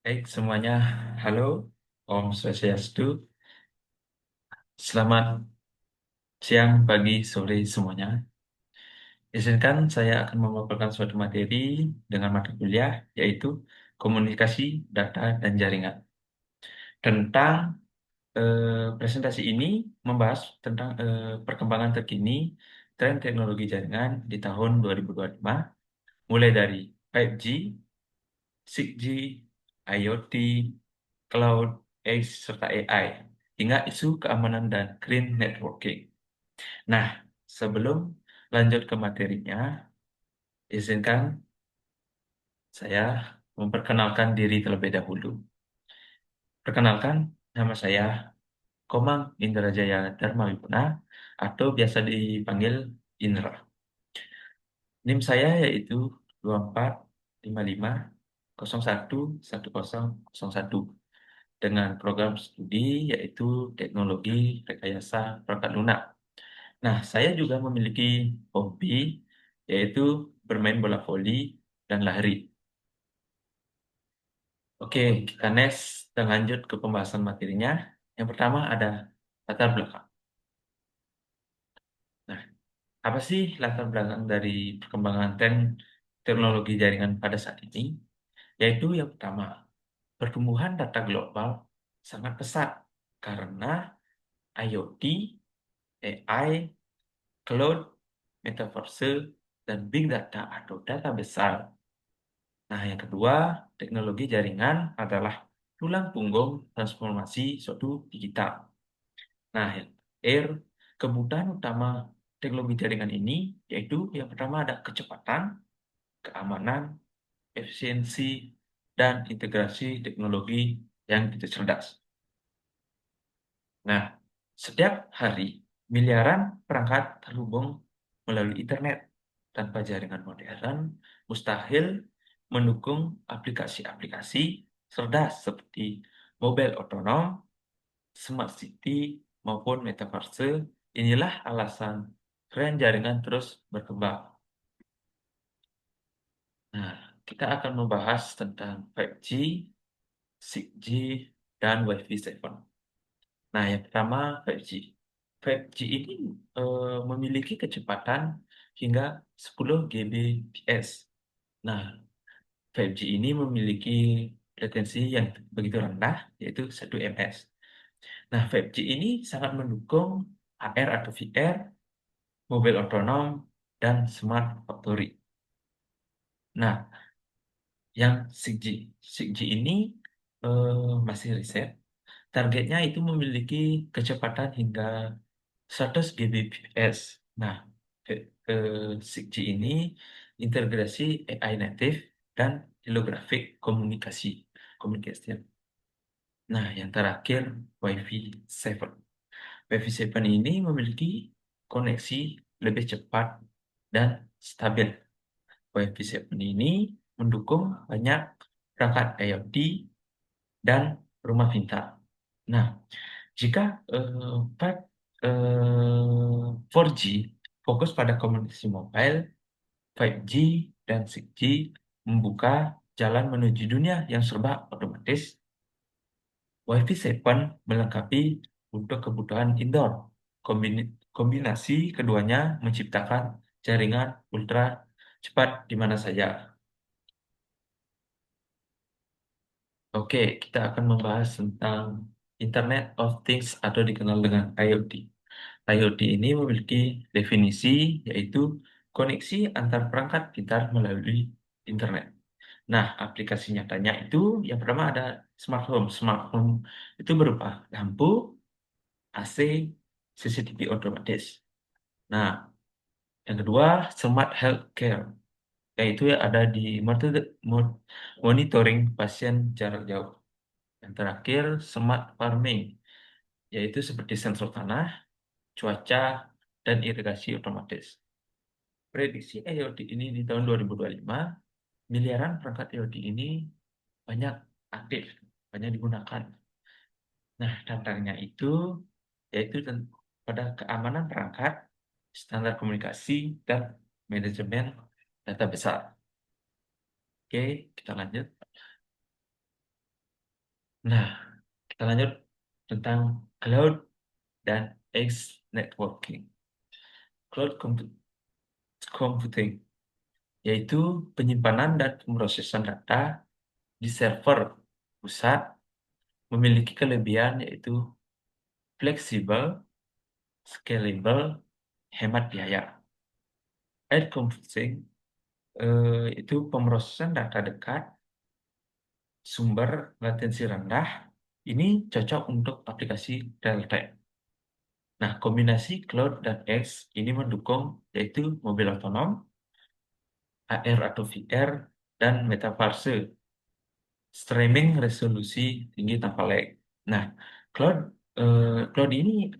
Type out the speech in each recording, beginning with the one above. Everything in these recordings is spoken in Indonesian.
Baik semuanya, halo, Om Swastiastu, selamat siang, pagi, sore semuanya. Izinkan saya akan memaparkan suatu materi dengan mata kuliah, yaitu komunikasi, data, dan jaringan. Tentang presentasi ini membahas tentang perkembangan terkini tren teknologi jaringan di tahun 2025, mulai dari 5G, 6G, IoT, Cloud, Edge, serta AI, hingga isu keamanan dan green networking. Nah, sebelum lanjut ke materinya, izinkan saya memperkenalkan diri terlebih dahulu. Perkenalkan, nama saya Komang Indrajaya Dharmawipuna atau biasa dipanggil Indra. NIM saya yaitu 2455011001 dengan program studi yaitu Teknologi Rekayasa Perangkat Lunak. Nah, saya juga memiliki hobi yaitu bermain bola voli dan lari. Oke, kita next dan lanjut ke pembahasan materinya. Yang pertama ada latar belakang. Nah, apa sih latar belakang dari perkembangan tren teknologi jaringan pada saat ini? Yaitu yang pertama, pertumbuhan data global sangat pesat karena IoT, AI, cloud, metaverse, dan big data atau data besar. Nah, yang kedua, teknologi jaringan adalah tulang punggung transformasi suatu digital. Nah, yang terakhir, kebutuhan utama teknologi jaringan ini yaitu yang pertama ada kecepatan, keamanan, efisiensi, dan integrasi teknologi yang begitu cerdas. Nah, setiap hari miliaran perangkat terhubung melalui internet. Tanpa jaringan modern, mustahil mendukung aplikasi-aplikasi cerdas seperti mobil otonom, smart city, maupun metaverse. Inilah alasan tren jaringan terus berkembang. Nah, kita akan membahas tentang 5G, 6G, dan Wi-Fi 7. Nah, yang pertama 5G. 5G ini memiliki kecepatan hingga 10 Gbps. Nah, 5G ini memiliki latensi yang begitu rendah, yaitu 1 ms. Nah, 5G ini sangat mendukung AR atau VR, mobil otonom, dan smart factory. Nah, yang 6G. 6G ini masih riset. Targetnya itu memiliki kecepatan hingga 100 Gbps. Nah, 6G ini integrasi AI native dan holographic communication. Nah, yang terakhir Wi-Fi 7. Wi-Fi 7 ini memiliki koneksi lebih cepat dan stabil. Wi-Fi 7 ini mendukung banyak perangkat IoT dan rumah pintar. Nah, jika 4G fokus pada komunikasi mobile, 5G dan 6G membuka jalan menuju dunia yang serba otomatis. Wi-Fi 7 melengkapi untuk kebutuhan indoor. Kombinasi keduanya menciptakan jaringan ultra cepat di mana saja. Oke, kita akan membahas tentang Internet of Things atau dikenal dengan IoT. IoT ini memiliki definisi yaitu koneksi antar perangkat pintar melalui internet. Nah, aplikasi nyatanya itu yang pertama ada smart home. Smart home itu berupa lampu, AC, CCTV otomatis. Nah, yang kedua smart healthcare, yaitu yang ada di monitoring pasien jarak jauh. Yang terakhir smart farming, yaitu seperti sensor tanah, cuaca, dan irigasi otomatis. Prediksi IoT ini di tahun 2025, miliaran perangkat IoT ini banyak aktif, banyak digunakan. Nah, tantangannya itu yaitu pada keamanan perangkat, standar komunikasi, dan manajemen data besar. Oke, kita lanjut. Nah, kita lanjut tentang cloud dan edge networking. Computing, yaitu penyimpanan dan pemrosesan data di server pusat, memiliki kelebihan yaitu fleksibel, scalable, hemat biaya. Edge computing itu pemrosesan data dekat, sumber latensi rendah. Ini cocok untuk aplikasi real time. Nah, kombinasi cloud dan edge ini mendukung yaitu mobil otonom, AR atau VR, dan metaverse, streaming resolusi tinggi tanpa lag. Nah, cloud cloud ini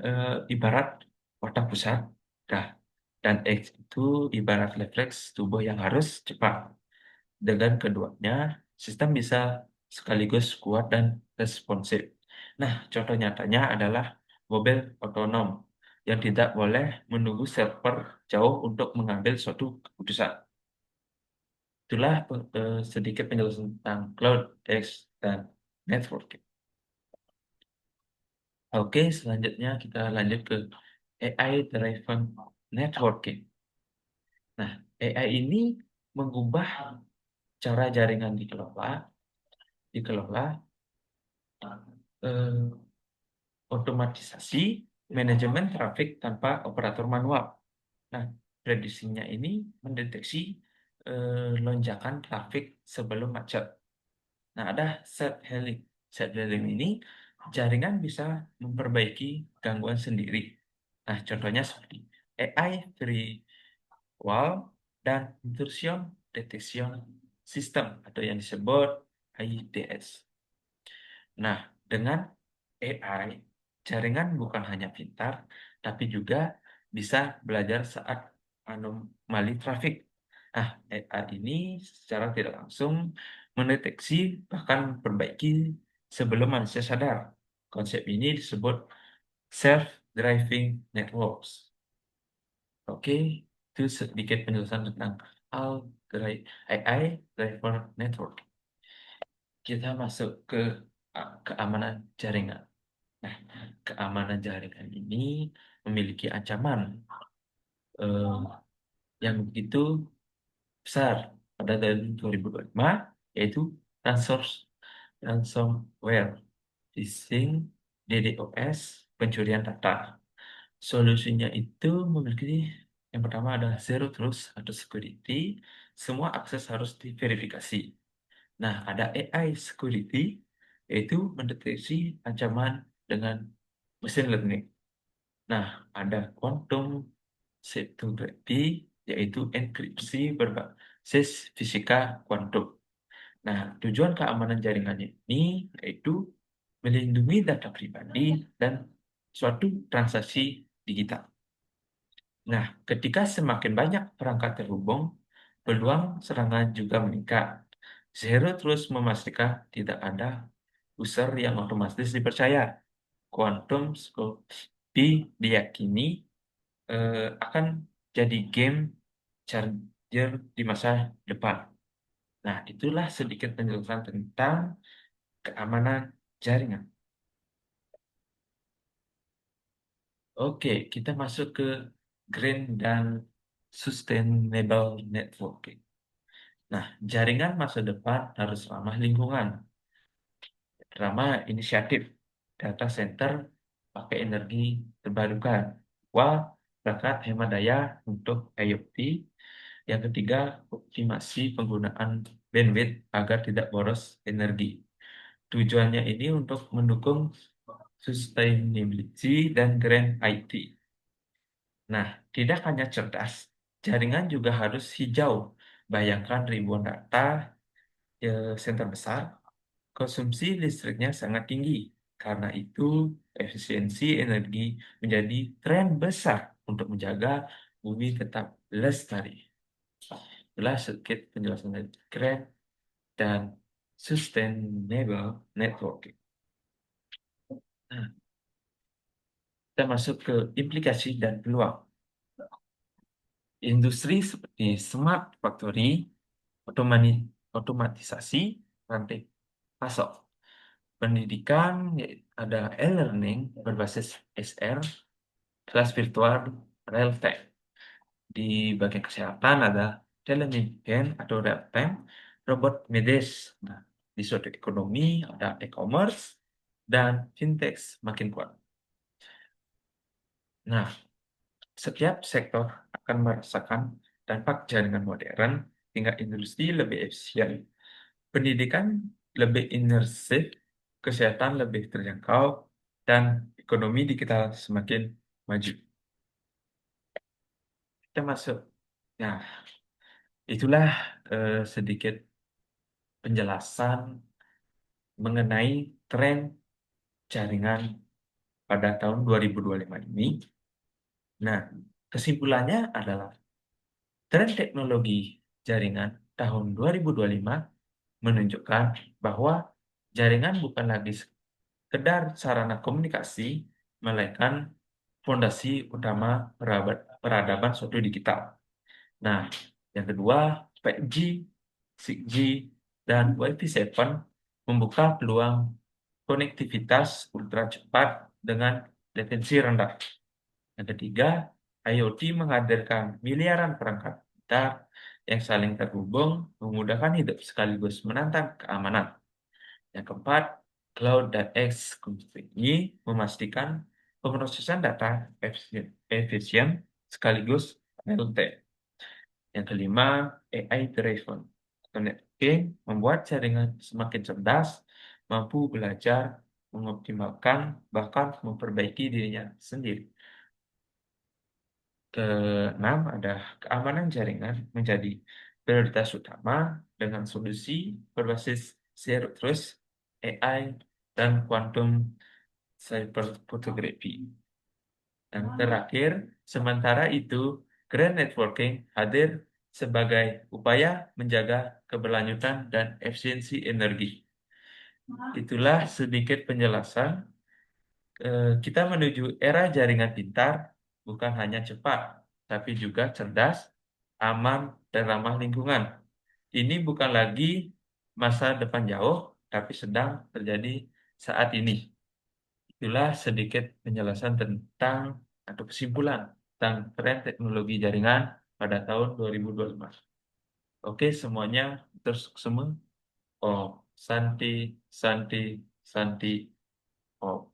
ibarat otak pusat, nah, dan edge itu ibarat refleks tubuh yang harus cepat. Dengan keduanya, sistem bisa sekaligus kuat dan responsif. Nah, contoh nyatanya adalah mobil otonom yang tidak boleh menunggu server jauh untuk mengambil suatu keputusan. Itulah sedikit penjelasan tentang cloud, edge, dan networking. Oke, selanjutnya kita lanjut ke AI-driven networking. Nah, AI ini mengubah cara jaringan dikelola eh, otomatisasi manajemen trafik tanpa operator manual. Nah, prediksinya ini mendeteksi lonjakan trafik sebelum macet. Nah, ada set healing. Set healing ini jaringan bisa memperbaiki gangguan sendiri. Nah, contohnya seperti AI firewall dan intrusion detection system atau yang disebut IDS. Nah, dengan AI, jaringan bukan hanya pintar, tapi juga bisa belajar saat anomali trafik. Nah, AI ini secara tidak langsung mendeteksi bahkan memperbaiki sebelum manusia sadar. Konsep ini disebut self-driving networks. Oke, itu sedikit penjelasan tentang AI driver network. Kita masuk ke keamanan jaringan. Nah, keamanan jaringan ini memiliki ancaman eh, yang begitu besar pada tahun 2025, yaitu ransomware, phishing, DDoS, pencurian data. Solusinya itu memiliki yang pertama adalah zero trust atau security, semua akses harus diverifikasi. Nah, ada AI security, yaitu mendeteksi ancaman dengan mesin learning. Nah, ada quantum cryptography, yaitu enkripsi berbasis fisika kuantum. Nah, tujuan keamanan jaringannya ini yaitu melindungi data pribadi dan suatu transaksi digital. Nah, ketika semakin banyak perangkat terhubung, peluang serangan juga meningkat. Zero terus memastikan tidak ada user yang otomatis dipercaya. Quantum Scopy diyakini akan jadi game changer di masa depan. Nah, itulah sedikit penjelasan tentang keamanan jaringan. Oke, kita masuk ke green dan sustainable networking. Nah, jaringan masa depan harus ramah lingkungan, ramah inisiatif, data center pakai energi terbarukan, wah, perangkat hemat daya untuk IoT. Yang ketiga, optimasi penggunaan bandwidth agar tidak boros energi. Tujuannya ini untuk mendukung sustainability dan green IT. Nah, tidak hanya cerdas, jaringan juga harus hijau. Bayangkan ribuan data center besar, konsumsi listriknya sangat tinggi. Karena itu, efisiensi energi menjadi tren besar untuk menjaga bumi tetap lestari. Itulah sedikit penjelasan dari green dan sustainable networking. Nah, kita masuk ke implikasi dan peluang. Industri seperti smart factory, otomatisasi rantai pasok, Pendidikan ada e-learning berbasis SR, kelas virtual, real time. Di bagian kesehatan ada telemedicine atau real time, robot medis. Nah, di suatu ekonomi ada e-commerce dan fintech makin kuat. Nah, setiap sektor akan merasakan dampak jaringan modern hingga industri lebih efisien, pendidikan lebih imersif, kesehatan lebih terjangkau, dan ekonomi digital semakin maju. Kita masuk. Nah, itulah sedikit penjelasan mengenai tren jaringan pada tahun 2025 ini. Nah, kesimpulannya adalah tren teknologi jaringan tahun 2025 menunjukkan bahwa jaringan bukan lagi sekedar sarana komunikasi, melainkan fondasi utama peradaban suatu digital. Nah, yang kedua, 5G, 6G, dan Wi-Fi 7 membuka peluang konektivitas ultra cepat dengan latensi rendah. Yang ketiga, IoT menghadirkan miliaran perangkat pintar yang saling terhubung, memudahkan hidup sekaligus menantang keamanan. Yang keempat, cloud dan edge computing memastikan pemrosesan data efisien sekaligus real time. Yang kelima, AI driven. Networking membuat jaringan semakin cerdas, mampu belajar, mengoptimalkan, bahkan memperbaiki dirinya sendiri. Keenam, ada keamanan jaringan menjadi prioritas utama dengan solusi berbasis Zero Trust, AI, dan quantum cyber photography. Dan terakhir, sementara itu, Grand Networking hadir sebagai upaya menjaga keberlanjutan dan efisiensi energi. Itulah sedikit penjelasan. Kita menuju era jaringan pintar, bukan hanya cepat, tapi juga cerdas, aman, dan ramah lingkungan. Ini bukan lagi masa depan jauh, tapi sedang terjadi saat ini. Itulah sedikit penjelasan tentang atau kesimpulan tentang tren teknologi jaringan pada tahun 2025. Oke, semuanya terus semua. Oh, Santi, Santi, Santi. Oh.